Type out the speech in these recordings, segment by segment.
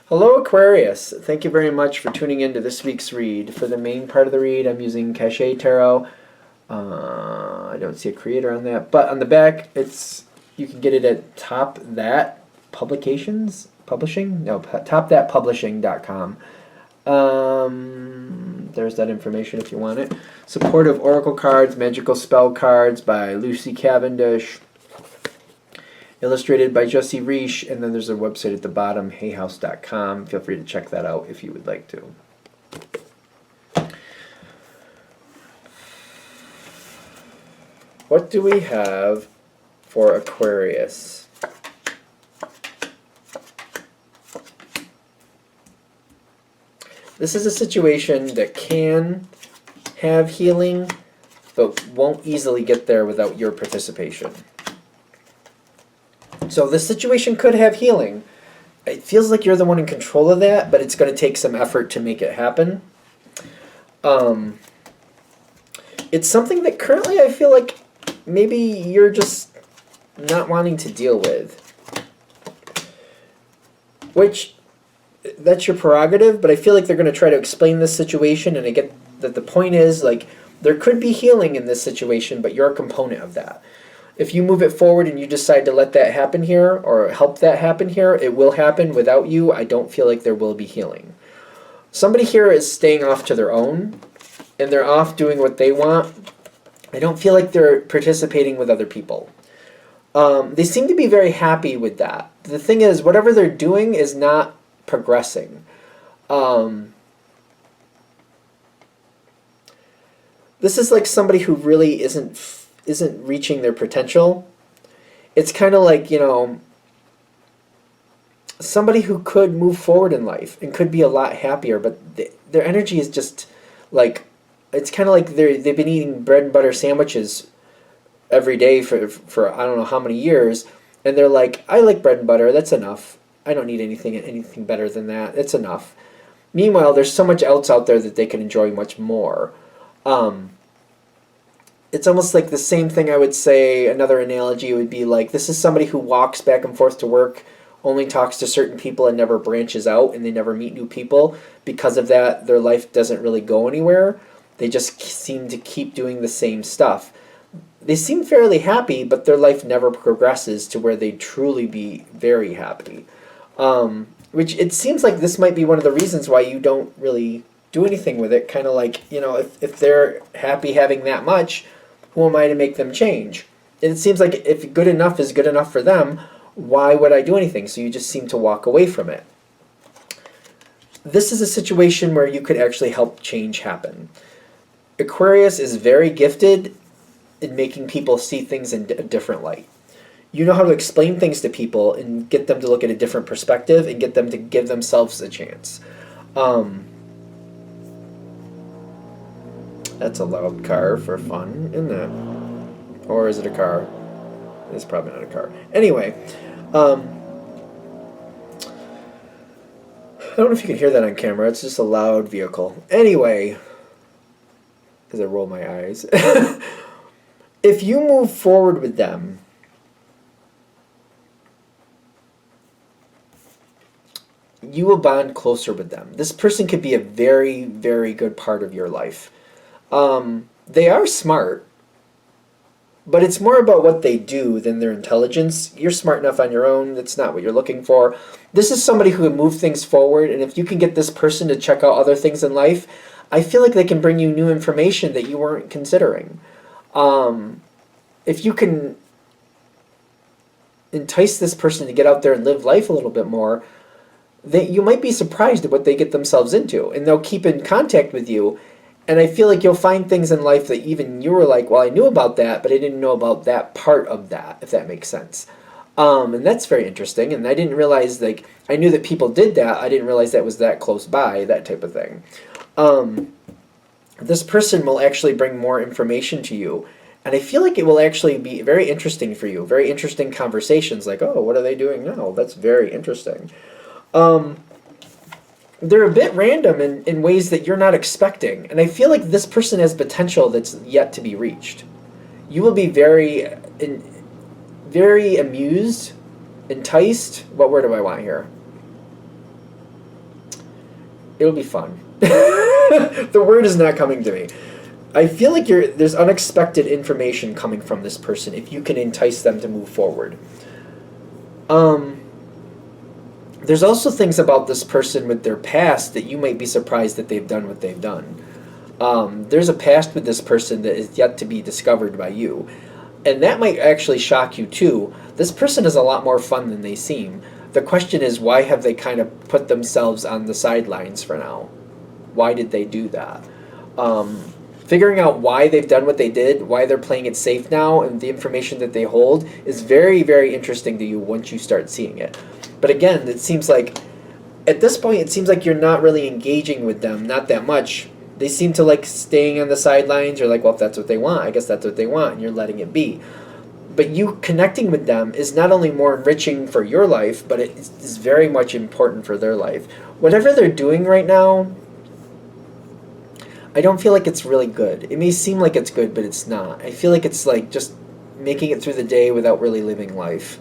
Hello, Aquarius. Thank you very much for tuning in to this week's read. For the main part of the read, I'm using Cachet Tarot. I don't see a creator on that, but on the back, you can get it at Top That Publications Publishing. No, TopThatPublishing.com. There's that information if you want it. Supportive Oracle cards, magical spell cards by Lucy Cavendish. Illustrated by Jesse Reish, and then there's a website at the bottom, hayhouse.com. Feel free to check that out if you would like to. What do we have for Aquarius? This is a situation that can have healing, but won't easily get there without your participation. So this situation could have healing. It feels like you're the one in control of that, but it's going to take some effort to make it happen. It's something that currently I feel like maybe you're just not wanting to deal with. Which, that's your prerogative, but I feel like they're going to try to explain this situation, and I get that the point is, like, there could be healing in this situation, but you're a component of that. If you move it forward and you decide to let that happen here or help that happen here, it will happen. Without you, I don't feel like there will be healing. Somebody here is staying off to their own, and they're off doing what they want. I don't feel like they're participating with other people. They seem to be very happy with that. The thing is, whatever they're doing is not progressing. This is like somebody who really isn't reaching their potential. It's kind of like, you know, somebody who could move forward in life and could be a lot happier, but their energy is just like, it's kind of like they've been eating bread and butter sandwiches every day for I don't know how many years, and they're like, I like bread and butter, that's enough. I don't need anything better than that. It's enough. Meanwhile, there's so much else out there that they can enjoy much more. It's almost like the same thing I would say, another analogy would be like, this is somebody who walks back and forth to work, only talks to certain people and never branches out, and they never meet new people. Because of that, their life doesn't really go anywhere. They just seem to keep doing the same stuff. They seem fairly happy, but their life never progresses to where they'd truly be very happy. Which it seems like this might be one of the reasons why you don't really do anything with it. Kind of like, you know, if they're happy having that much, who am I to make them change? And it seems like if good enough is good enough for them, why would I do anything? So you just seem to walk away from it. This is a situation where you could actually help change happen. Aquarius is very gifted in making people see things in a different light. You know how to explain things to people and get them to look at a different perspective and get them to give themselves a chance. That's a loud car for fun, isn't it? Or is it a car? It's probably not a car. Anyway, I don't know if you can hear that on camera. It's just a loud vehicle. Anyway, as I roll my eyes. If you move forward with them, you will bond closer with them. This person could be a very, very good part of your life. They are smart, but it's more about what they do than their intelligence. You're smart enough on your own. That's not what you're looking for. This is somebody who can move things forward, and if you can get this person to check out other things in life, I feel like they can bring you new information that you weren't considering. If you can entice this person to get out there and live life a little bit more, you might be surprised at what they get themselves into, and they'll keep in contact with you. And I feel like you'll find things in life that even you were like, well, I knew about that, but I didn't know about that part of that, if that makes sense. And that's very interesting. And I didn't realize, like, I knew that people did that. I didn't realize that was that close by, that type of thing. This person will actually bring more information to you. And I feel like it will actually be very interesting for you. Very interesting conversations, like, oh, what are they doing now? That's very interesting. They're a bit random in ways that you're not expecting. And I feel like this person has potential that's yet to be reached. You will be very amused, enticed. What word do I want here? It'll be fun. The word is not coming to me. I feel like there's unexpected information coming from this person if you can entice them to move forward. There's also things about this person with their past that you might be surprised that they've done what they've done. There's a past with this person that is yet to be discovered by you. And that might actually shock you too. This person is a lot more fun than they seem. The question is, why have they kind of put themselves on the sidelines for now? Why did they do that? Figuring out why they've done what they did, why they're playing it safe now, and the information that they hold is very, very interesting to you once you start seeing it. But again, it seems like, at this point, it seems like you're not really engaging with them, not that much. They seem to like staying on the sidelines. You're like, well, if that's what they want, I guess that's what they want, and you're letting it be. But you connecting with them is not only more enriching for your life, but it is very much important for their life. Whatever they're doing right now, I don't feel like it's really good. It may seem like it's good, but it's not. I feel like it's like just making it through the day without really living life.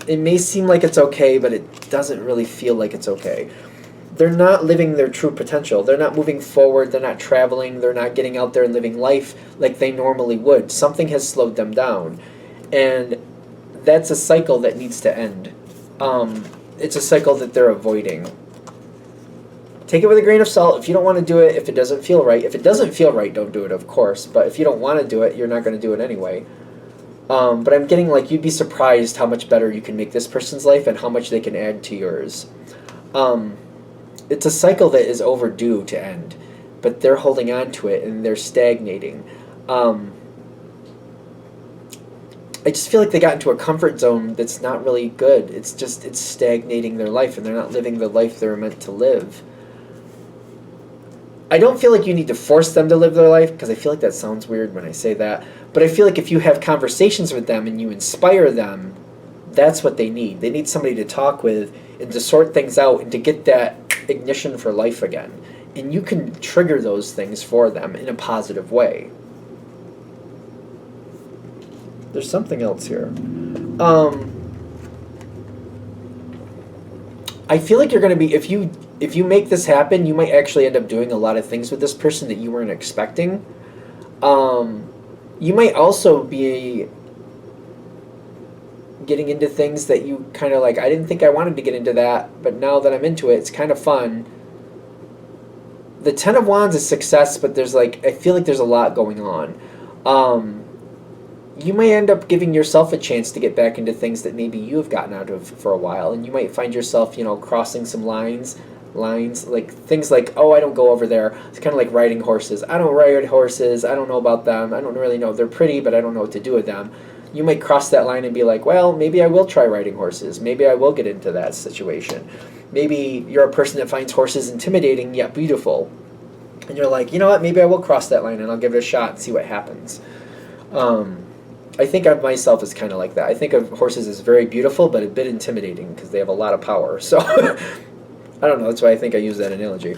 It may seem like it's okay, but it doesn't really feel like it's okay. They're not living their true potential. They're not moving forward. They're not traveling. They're not getting out there and living life like they normally would. Something has slowed them down. And that's a cycle that needs to end. It's a cycle that they're avoiding. Take it with a grain of salt. If you don't want to do it, if it doesn't feel right. If it doesn't feel right, don't do it, of course. But if you don't want to do it, you're not going to do it anyway. But I'm getting like, you'd be surprised how much better you can make this person's life and how much they can add to yours. It's a cycle that is overdue to end, but they're holding on to it and they're stagnating. I just feel like they got into a comfort zone that's not really good. It's stagnating their life, and they're not living the life they're meant to live. I don't feel like you need to force them to live their life, because I feel like that sounds weird when I say that. But I feel like if you have conversations with them and you inspire them, that's what they need. They need somebody to talk with and to sort things out and to get that ignition for life again. And you can trigger those things for them in a positive way. There's something else here. I feel like you're going to be, if you make this happen, you might actually end up doing a lot of things with this person that you weren't expecting. You might also be getting into things that you kind of like, I didn't think I wanted to get into that, but now that I'm into it, it's kind of fun. The Ten of Wands is success, but there's like, I feel like there's a lot going on. You may end up giving yourself a chance to get back into things that maybe you have gotten out of for a while, and you might find yourself, crossing some lines, like things like, oh, I don't go over there. It's kind of like riding horses. I don't ride horses. I don't know about them. I don't really know. They're pretty, but I don't know what to do with them. You might cross that line and be like, well, maybe I will try riding horses. Maybe I will get into that situation. Maybe you're a person that finds horses intimidating yet beautiful. And you're like, you know what, maybe I will cross that line and I'll give it a shot and see what happens. I think of myself as kind of like that. I think of horses as very beautiful, but a bit intimidating because they have a lot of power. So, I don't know, that's why I think I use that analogy.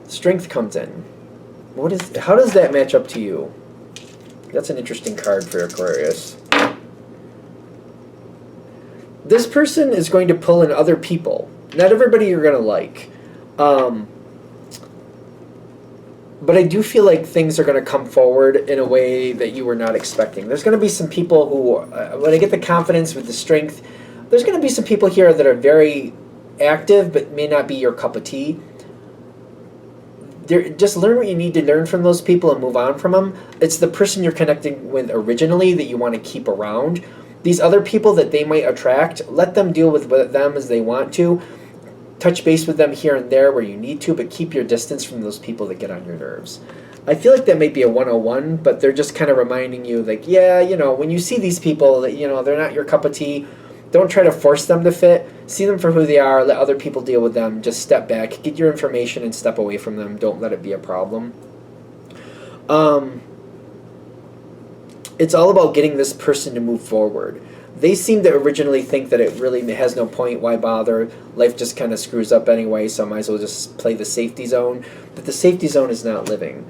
Strength comes in. How does that match up to you? That's an interesting card for Aquarius. This person is going to pull in other people. Not everybody you're going to like. But I do feel like things are going to come forward in a way that you were not expecting. There's going to be some people who, when I get the confidence with the strength, there's going to be some people here that are very active but may not be your cup of tea. Just learn what you need to learn from those people and move on from them. It's the person you're connecting with originally that you want to keep around. These other people that they might attract, let them deal with them as they want to. Touch base with them here and there where you need to, but keep your distance from those people that get on your nerves. I feel like that might be a 101, but they're just kind of reminding you, like, yeah, when you see these people that, they're not your cup of tea, don't try to force them to fit. See them for who they are. Let other people deal with them. Just step back. Get your information and step away from them. Don't let it be a problem. It's all about getting this person to move forward. They seem to originally think that it really has no point. Why bother? Life just kind of screws up anyway, so I might as well just play the safety zone. But the safety zone is not living.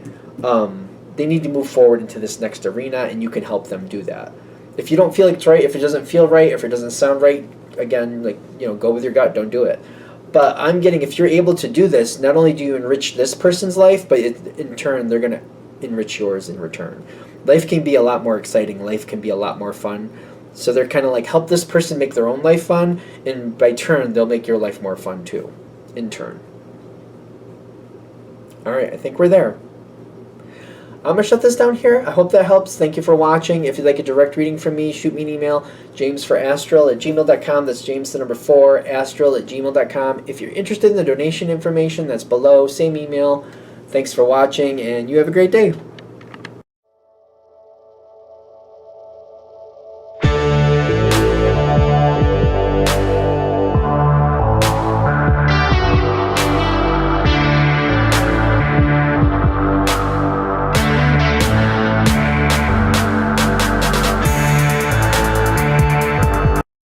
They need to move forward into this next arena, and you can help them do that. If you don't feel like it's right, if it doesn't feel right, if it doesn't sound right, again, like, go with your gut, don't do it. But I'm getting, if you're able to do this, not only do you enrich this person's life, but in turn, they're going to enrich yours in return. Life can be a lot more exciting. Life can be a lot more fun. So they're kind of like, help this person make their own life fun, and by turn, they'll make your life more fun too, in turn. All right, I think we're there. I'm going to shut this down here. I hope that helps. Thank you for watching. If you'd like a direct reading from me, shoot me an email, jamesforastral@gmail.com. That's James the number 4, astral@gmail.com. If you're interested in the donation information, that's below. Same email. Thanks for watching, and you have a great day.